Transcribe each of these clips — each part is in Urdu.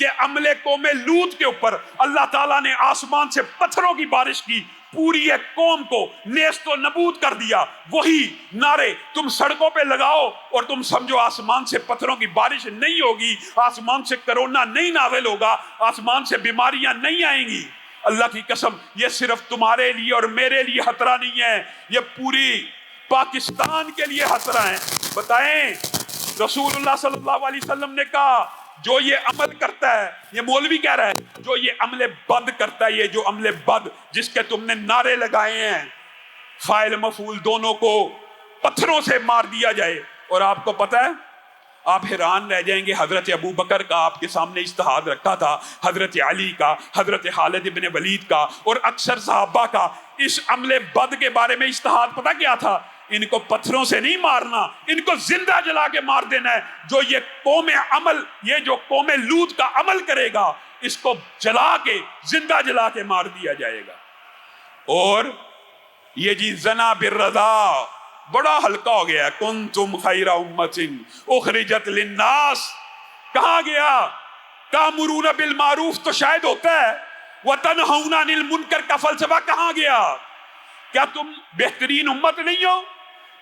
کہ عمل قوم لوط کے اوپر اللہ تعالیٰ نے آسمان سے پتھروں کی بارش کی، پوری ایک قوم کو نیست و نبود کر دیا. وہی نعرے تم سڑکوں پہ لگاؤ اور تم سمجھو آسمان سے پتھروں کی بارش نہیں ہوگی، آسمان سے کرونا نہیں نازل ہوگا، آسمان سے بیماریاں نہیں آئیں گی. اللہ کی قسم یہ صرف تمہارے لیے اور میرے لیے خطرہ نہیں ہے، یہ پوری پاکستان کے لیے خطرہ ہے. بتائیں، رسول اللہ صلی اللہ علیہ وسلم نے کہا جو یہ عمل کرتا ہے، یہ مولوی کہہ رہا ہے، جو یہ عمل بد کرتا ہے، یہ جو عمل بد جس کے تم نے نعرے لگائے ہیں، فاعل مفعول دونوں کو پتھروں سے مار دیا جائے. اور آپ کو پتہ ہے، آپ حیران رہ جائیں گے، حضرت ابو بکر کا آپ کے سامنے اجتہاد رکھا تھا، حضرت علی کا، حضرت خالد بن ولید کا اور اکثر صحابہ کا. اس عمل بد کے بارے میں اجتہاد پتہ کیا تھا؟ ان کو پتھروں سے نہیں مارنا، ان کو زندہ جلا کے مار دینا ہے. جو یہ قوم لوط کا عمل کرے گا، اس کو جلا کے، زندہ جلا کے مار دیا جائے گا. اور یہ جی زنا بالرضا بڑا ہلکا ہو گیا. کنتم خیر امۃ اخرجت للناس کہاں گیا؟ تأمرون بالمعروف تو شاید ہوتا ہے، وتنہون عن المنکر کا فلسفہ کہاں گیا؟ کیا تم بہترین امت نہیں ہو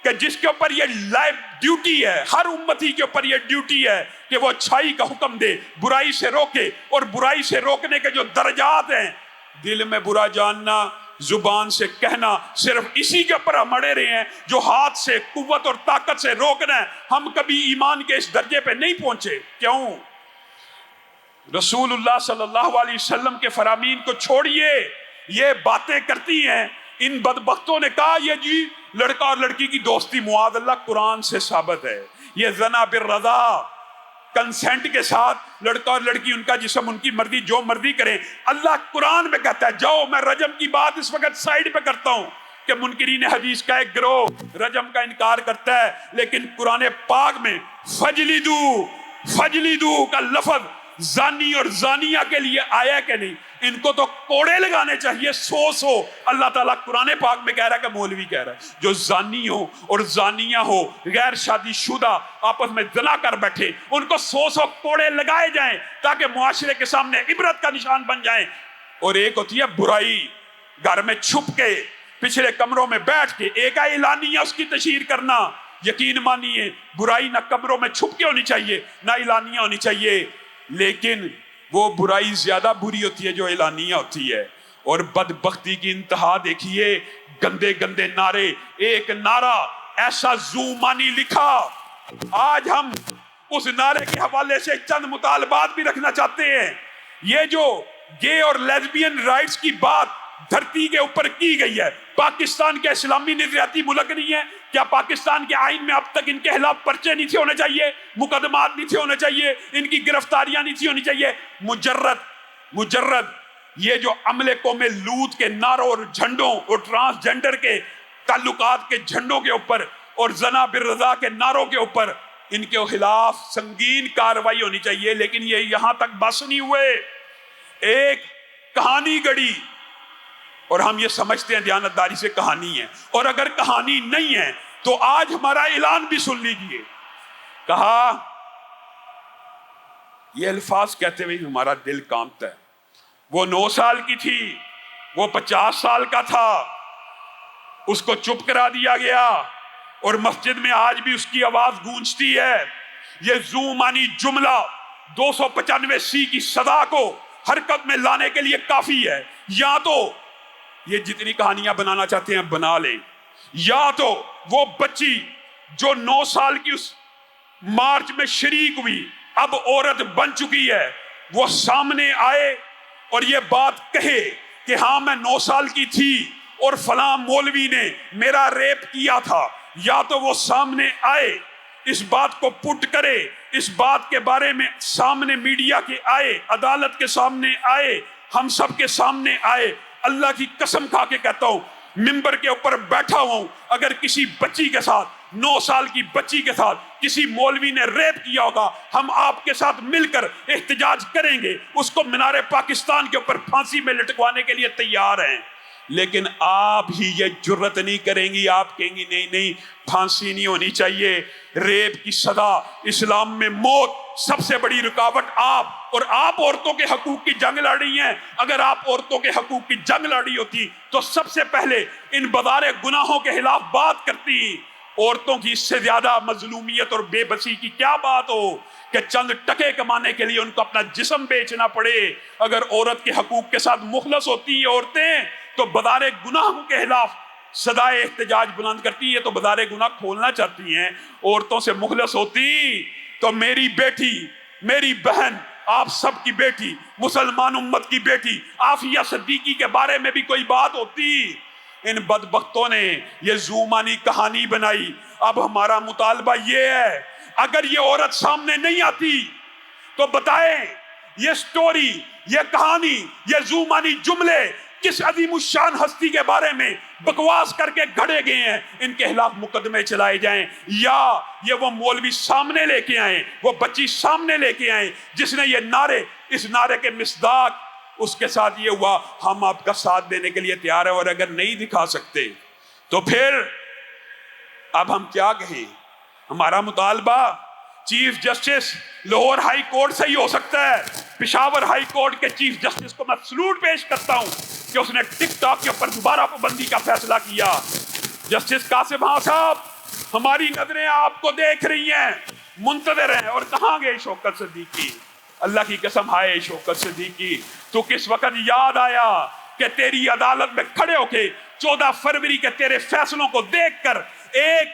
کہ جس کے اوپر یہ لائف ڈیوٹی ہے، ہر امتی کے اوپر یہ ڈیوٹی ہے کہ وہ اچھائی کا حکم دے، برائی سے روکے. اور برائی سے روکنے کے جو درجات ہیں، دل میں برا جاننا، زبان سے کہنا، صرف اسی کے اوپر ہم اڑے رہے ہیں. جو ہاتھ سے قوت اور طاقت سے روکنا ہے، ہم کبھی ایمان کے اس درجے پہ نہیں پہنچے. کیوں؟ رسول اللہ صلی اللہ علیہ وسلم کے فرامین کو چھوڑیے، یہ باتیں کرتی ہیں. ان بدبختوں نے کہا یہ جی لڑکا اور لڑکی کی دوستی معاذ اللہ قرآن سے ثابت ہے. یہ زنا بالرضا، کنسنٹ کے ساتھ لڑکا اور لڑکی ان کا جسم ان کی مرضی جو مرضی کریں. اللہ قرآن میں کہتا ہے، جاؤ میں رجم کی بات اس وقت سائیڈ پہ کرتا ہوں کہ منکرین حدیث کا ایک گروہ رجم کا انکار کرتا ہے، لیکن قرآن پاک میں فجلدو کا لفظ زانی اور زانیہ کے لیے آیا کہ نہیں؟ ان کو تو کوڑے لگانے چاہیے 100. اللہ تعالیٰ قرآن پاک میں کہہ رہا ہے کہ مولوی کہہ رہا ہے جو زانی ہو اور زانیہ ہو، غیر شادی شدہ آپس میں زنا کر بیٹھے، ان کو 100 کوڑے لگائے جائیں تاکہ معاشرے کے سامنے عبرت کا نشان بن جائیں. اور ایک ہوتی ہے برائی، گھر میں چھپ کے، پچھلے کمروں میں بیٹھ کے ایک اعلانیہ اس کی تشہیر کرنا. یقین مانیے برائی نہ کمروں میں چھپ کے ہونی چاہیے نہ اعلانیہ ہونی چاہیے، لیکن وہ برائی زیادہ بری ہوتی ہے جو اعلانیہ ہوتی ہے. اور بدبختی کی انتہا دیکھیے، گندے گندے نعرے. ایک نعرہ ایسا زومانی لکھا، آج ہم اس نعرے کے حوالے سے چند مطالبات بھی رکھنا چاہتے ہیں. یہ جو گے اور لیزبین رائٹس کی بات دھرتی کے اوپر کی گئی ہے، پاکستان کے اسلامی نظریاتی ملک نہیں ہے؟ کیا پاکستان کے آئین میں اب تک ان کے خلاف پرچے نہیں تھے ہونے چاہیے، مقدمات نہیں تھے ہونے چاہیے، ان کی گرفتاریاں نہیں تھی ہونی چاہیے؟ مجرد یہ جو عمل قوم لوط کے نعروں اور جھنڈوں اور ٹرانسجنڈر کے تعلقات کے جھنڈوں کے اوپر اور زنا بالرضا کے نعروں کے اوپر ان کے خلاف سنگین کارروائی ہونی چاہیے. لیکن یہ یہاں تک بس نہیں ہوئے، ایک کہانی گڑی اور ہم یہ سمجھتے ہیں دیانتداری سے کہانی ہے. اور اگر کہانی نہیں ہے تو آج ہمارا اعلان بھی سن لیجئے. کہا، یہ الفاظ کہتے ہوئے ہمارا دل کانپتا ہے. وہ 9 سال کی تھی، وہ 50 سال کا تھا، اس کو چپ کرا دیا گیا اور مسجد میں آج بھی اس کی آواز گونجتی ہے. یہ زومانی جملہ 295 کی صدا کو حرکت میں لانے کے لیے کافی ہے. یا تو یہ جتنی کہانیاں بنانا چاہتے ہیں بنا لیں، یا تو وہ بچی جو 9 سال کی اس مارچ میں شریک ہوئی، اب عورت بن چکی ہے، وہ سامنے آئے اور یہ بات کہے کہ ہاں میں 9 سال کی تھی اور فلاں مولوی نے میرا ریپ کیا تھا. یا تو وہ سامنے آئے، اس بات کو پٹ کرے، اس بات کے بارے میں سامنے میڈیا کے آئے، عدالت کے سامنے آئے، ہم سب کے سامنے آئے. اللہ کی قسم کھا کے کہتا ہوں، ممبر کے اوپر بیٹھا ہوں، اگر کسی بچی کے ساتھ، 9 سال کی بچی کے ساتھ کسی مولوی نے ریپ کیا ہوگا، ہم آپ کے ساتھ مل کر احتجاج کریں گے، اس کو مینار پاکستان کے اوپر پھانسی میں لٹکوانے کے لیے تیار ہیں. لیکن آپ ہی یہ جرت نہیں کریں گی، آپ کہیں گی نہیں پھانسی نہیں ہونی چاہیے، ریپ کی سزا اسلام میں موت. سب سے بڑی رکاوٹ آپ اور آپ عورتوں کے حقوق کی جنگ لڑ رہی ہیں. اگر آپ عورتوں کے حقوق کی جنگ لڑی ہوتی تو سب سے پہلے ان بازار گناہوں کے خلاف بات کرتی. عورتوں کی اس سے زیادہ مظلومیت اور بے بسی کی کیا بات ہو کہ چند ٹکے کمانے کے لیے ان کو اپنا جسم بیچنا پڑے. اگر عورت کے حقوق کے ساتھ مخلص ہوتی ہیں عورتیں تو بازار گناہوں کے خلاف صدائے احتجاج بلند کرتی ہے. تو بازار گناہ کھولنا چاہتی ہیں. عورتوں سے مخلص ہوتی تو میری بیٹی، میری بہن، آپ سب کی بیٹی، مسلمان امت کی بیٹی عافیہ صدیقی کے بارے میں بھی کوئی بات ہوتی. ان بدبختوں نے یہ زومانی کہانی بنائی. اب ہمارا مطالبہ یہ ہے، اگر یہ عورت سامنے نہیں آتی تو بتائیں یہ سٹوری، یہ کہانی، یہ زومانی جملے کس عظیم الشان ہستی کے بارے میں بکواس کر کے گھڑے گئے ہیں. ان کے خلاف مقدمے چلائے جائیں، یا یہ وہ مولوی سامنے لے کے آئیں، وہ بچی سامنے لے کے آئیں جس نے یہ نعرے، اس نعرے کے مصداق اس کے ساتھ یہ ہوا ہم آپ کا ساتھ دینے کے لیے تیار ہیں. اور اگر نہیں دکھا سکتے تو پھر اب ہم کیا کہیں؟ ہمارا مطالبہ chief justice Lahore high court سے ہی ہو سکتا ہے. پشاور ہائی کورٹ کے چیف جسٹس کو میں سلوٹ پیش کرتا ہوں کہ اس نے ٹک ٹاک کے اوپر دوبارہ پابندی کا فیصلہ کیا. جسٹس قاسم ہاں صاحب، ہماری نظریں آپ کو دیکھ رہی ہیں، منتظر ہیں. اور کہاں گئے شوکت صدیقی؟ اللہ کی قسم، ہائے شوکت صدیقی، تو کس وقت یاد آیا کہ تیری عدالت میں کھڑے ہو کے 14 فروری کے تیرے فیصلوں کو دیکھ کر ایک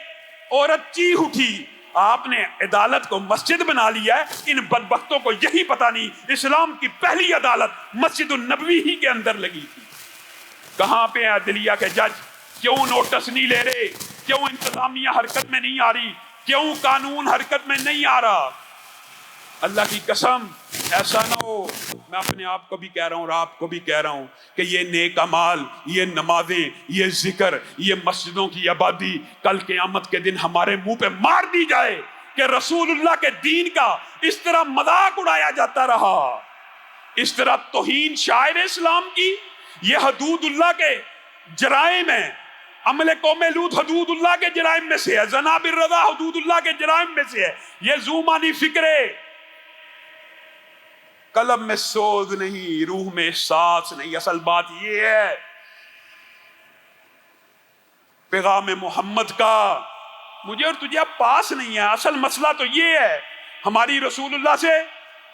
عورت چیخ اٹھی. آپ نے عدالت کو مسجد بنا لیا ہے. ان بدبختوں کو یہی پتہ نہیں اسلام کی پہلی عدالت مسجد النبوی ہی کے اندر لگی تھی. کہاں پہ عدلیہ کے جج؟ کیوں نوٹس نہیں لے رہے؟ کیوں انتظامیہ حرکت میں نہیں آ رہی؟ کیوں قانون حرکت میں نہیں آ رہا؟ اللہ کی قسم ایسا نہ ہو، میں اپنے آپ کو بھی کہہ رہا ہوں اور آپ کو بھی کہہ رہا ہوں کہ یہ نیک اعمال، یہ نمازیں، یہ ذکر، یہ مسجدوں کی آبادی کل قیامت کے دن ہمارے منہ پہ مار دی جائے کہ رسول اللہ کے دین کا اس طرح مذاق اڑایا جاتا رہا، اس طرح توہین شاعر اسلام کی. یہ حدود اللہ کے جرائم ہیں. عمل قوم لوط حدود اللہ کے جرائم میں سے ہے. زنا بالرضا حدود اللہ کے جرائم میں سے ہے. یہ زومانی فکرے قلب میں سوز نہیں، روح میں احساس نہیں. اصل بات یہ ہے پیغام محمد کا مجھے اور تجھے اب پاس نہیں ہے. اصل مسئلہ تو یہ ہے ہماری رسول اللہ سے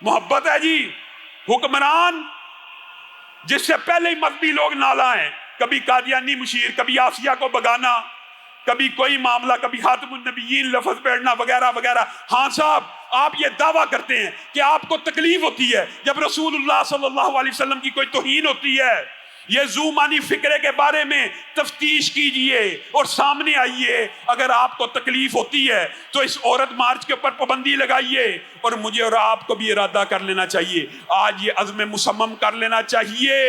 محبت ہے جی. حکمران جس سے پہلے ہی مذہبی لوگ نالا ہیں، کبھی قادیانی مشیر، کبھی آسیہ کو بگانا، کبھی کوئی معاملہ، کبھی خاتم النبیین لفظ پڑھنا وغیرہ وغیرہ. ہاں صاحب، آپ یہ دعویٰ کرتے ہیں کہ آپ کو تکلیف ہوتی ہے جب رسول اللہ صلی اللہ علیہ وسلم کی کوئی توہین ہوتی ہے. یہ زومانی فکرے کے بارے میں تفتیش کیجئے اور سامنے آئیے. اگر آپ کو تکلیف ہوتی ہے تو اس عورت مارچ کے اوپر پابندی لگائیے. اور مجھے اور آپ کو بھی ارادہ کر لینا چاہیے، آج یہ عزم مصمم کر لینا چاہیے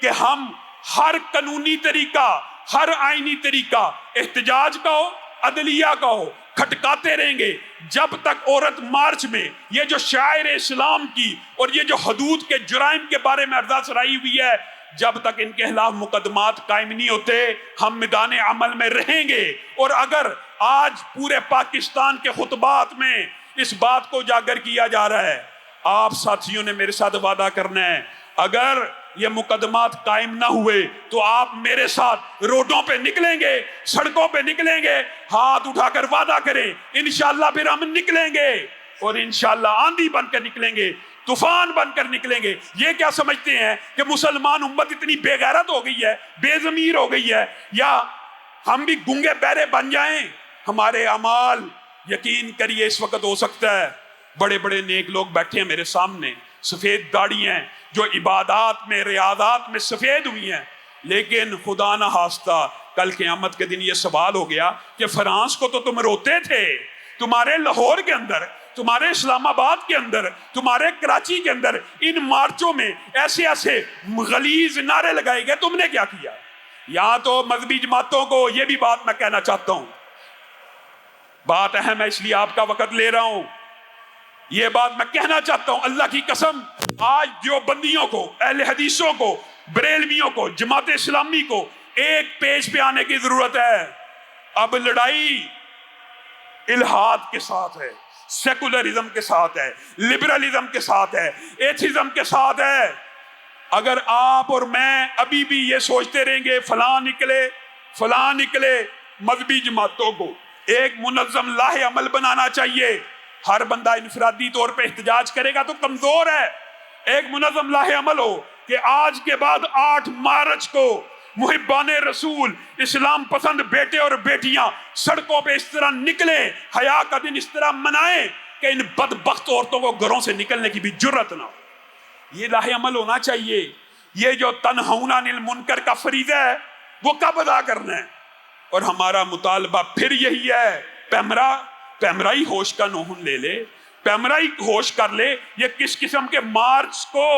کہ ہم ہر قانونی طریقہ، ہر آئینی طریقہ، احتجاج کا ہو، عدلیہ کا ہو، کھٹکاتے رہیں گے جب تک عورت مارچ میں یہ جو شاعر اسلام کی اور یہ جو حدود کے جرائم کے بارے میں ارداز سرائی ہوئی ہے، جب تک ان کے خلاف مقدمات قائم نہیں ہوتے ہم میدان عمل میں رہیں گے. اور اگر آج پورے پاکستان کے خطبات میں اس بات کو اجاگر کیا جا رہا ہے، آپ ساتھیوں نے میرے ساتھ وعدہ کرنا ہے، اگر یہ مقدمات قائم نہ ہوئے تو آپ میرے ساتھ روڈوں پہ نکلیں گے، سڑکوں پہ نکلیں گے، ہاتھ اٹھا کر وعدہ کریں انشاءاللہ پھر ہم نکلیں گے. اور انشاءاللہ آندھی بن کر نکلیں گے، طوفان بن کر نکلیں گے. یہ کیا سمجھتے ہیں کہ مسلمان امت اتنی بے غیرت ہو گئی ہے، بے ضمیر ہو گئی ہے، یا ہم بھی گنگے بہرے بن جائیں؟ ہمارے اعمال یقین کریے اس وقت ہو سکتا ہے بڑے بڑے نیک لوگ بیٹھے ہیں میرے سامنے، سفید داڑھی ہیں، جو عبادات میں ریاضات میں سفید ہوئی ہیں، لیکن خدا نہ خواستہ کل قیامت کے دن یہ سوال ہو گیا کہ فرانس کو تو تم روتے تھے، تمہارے لاہور کے اندر، تمہارے اسلام آباد کے اندر، تمہارے کراچی کے اندر ان مارچوں میں ایسے ایسے غلیظ نعرے لگائے گئے، تم نے کیا کیا؟ یہاں تو مذہبی جماعتوں کو یہ بھی بات میں کہنا چاہتا ہوں، بات اہم ہے اس لیے آپ کا وقت لے رہا ہوں، یہ بات میں کہنا چاہتا ہوں، اللہ کی قسم آج جو بندیوں کو، اہل حدیثوں کو، بریلویوں کو، جماعت اسلامی کو ایک پیج پہ آنے کی ضرورت ہے. اب لڑائی الہاد کے ساتھ ہے، سیکولرزم کے ساتھ ہے، لبرلزم کے ساتھ ہے، ایتھزم کے ساتھ ہے۔ اگر آپ اور میں ابھی بھی یہ سوچتے رہیں گے فلاں نکلے، مذہبی جماعتوں کو ایک منظم لاہ عمل بنانا چاہیے۔ ہر بندہ انفرادی طور پہ احتجاج کرے گا تو کمزور ہے۔ ایک منظم لاہ عمل ہو کہ آج کے بعد 8 مارچ کو محبان رسول، اسلام پسند بیٹے اور بیٹیاں سڑکوں پہ اس طرح نکلیں، حیا کا دن اس طرح منائیں کہ ان بدبخت عورتوں کو گھروں سے نکلنے کی بھی جرت نہ ہو۔ یہ لاہ عمل ہونا چاہیے۔ یہ جو تنہون عن المنکر کا فریضہ ہے وہ کب ادا کرنا ہے؟ اور ہمارا مطالبہ پھر یہی ہے، پیمرائی ہوش کا نوہن لے لے، پیمرائی ہوش کر لے۔ یہ کس قسم کے مارچ کو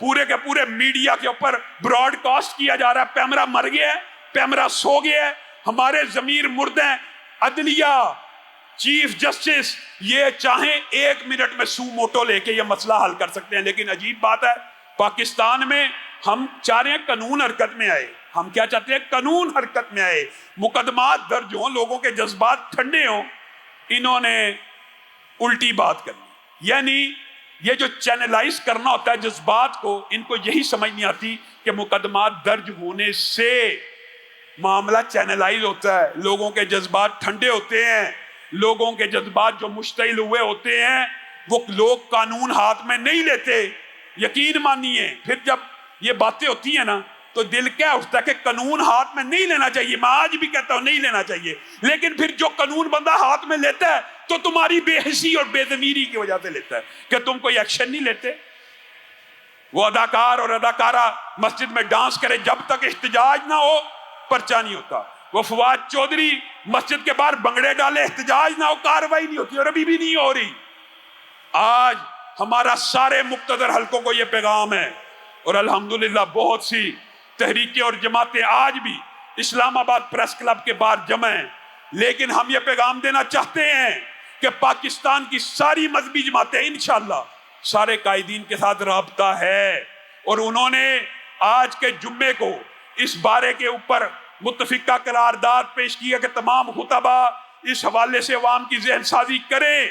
پورے کے پورے میڈیا کے اوپر براڈ کاسٹ کیا جا رہا ہے؟ پیمرا مر گیا ہے، پیمرا سو گیا ہے، ہمارے ضمیر مرد ہیں۔ عدلیہ، چیف جسٹس یہ چاہیں 1 منٹ میں سو موٹو لے کے یہ مسئلہ حل کر سکتے ہیں، لیکن عجیب بات ہے پاکستان میں ہم چاہ رہے ہیں قانون حرکت میں آئے۔ ہم کیا چاہتے ہیں؟ قانون حرکت میں آئے، مقدمات درج ہوں، لوگوں کے جذبات ٹھنڈے ہوں۔ انہوں نے الٹی بات کرنی، یعنی یہ جو چینلائز کرنا ہوتا ہے جذبات کو، ان کو یہی سمجھ نہیں آتی کہ مقدمات درج ہونے سے معاملہ چینلائز ہوتا ہے، لوگوں کے جذبات ٹھنڈے ہوتے ہیں، لوگوں کے جذبات جو مشتعل ہوئے ہوتے ہیں وہ لوگ قانون ہاتھ میں نہیں لیتے۔ یقین مانیے پھر جب یہ باتیں ہوتی ہیں نا تو دل کیا اٹھتا ہے کہ قانون ہاتھ میں نہیں لینا چاہیے۔ میں آج بھی کہتا ہوں نہیں لینا چاہیے، لیکن پھر جو قانون بندہ ہاتھ میں لیتا ہے تو تمہاری بے حسی اور بے ضمیری کی وجہ سے لیتا ہے کہ تم کوئی ایکشن نہیں لیتے۔ وہ اداکار اور اداکارہ مسجد میں ڈانس کرے، جب تک احتجاج نہ ہو پرچہ نہیں ہوتا۔ وہ فواد چودھری مسجد کے باہر بنگڑے ڈالے، احتجاج نہ ہو کاروائی نہیں ہوتی، اور ابھی بھی نہیں ہو رہی۔ آج ہمارا سارے مقتدر حلقوں کو یہ پیغام ہے، اور الحمدللہ بہت سی تحریکیں اور جماعتیں آج بھی اسلام آباد پریس کلب کے باہر جمع ہیں، لیکن ہم یہ پیغام دینا چاہتے ہیں کہ پاکستان کی ساری مذہبی جماعتیں انشاءاللہ سارے قائدین کے ساتھ رابطہ ہے، اور انہوں نے آج کے جمعے کو اس بارے کے اوپر متفقہ قرارداد پیش کیا کہ تمام خطبہ اس حوالے سے عوام کی ذہن سازی کریں،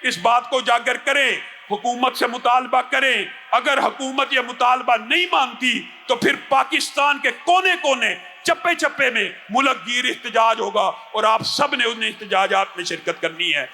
اس بات کو اجاگر کریں، حکومت سے مطالبہ کریں۔ اگر حکومت یہ مطالبہ نہیں مانتی تو پھر پاکستان کے کونے کونے، چپے چپے میں ملک گیر احتجاج ہوگا، اور آپ سب نے ان احتجاجات میں شرکت کرنی ہے۔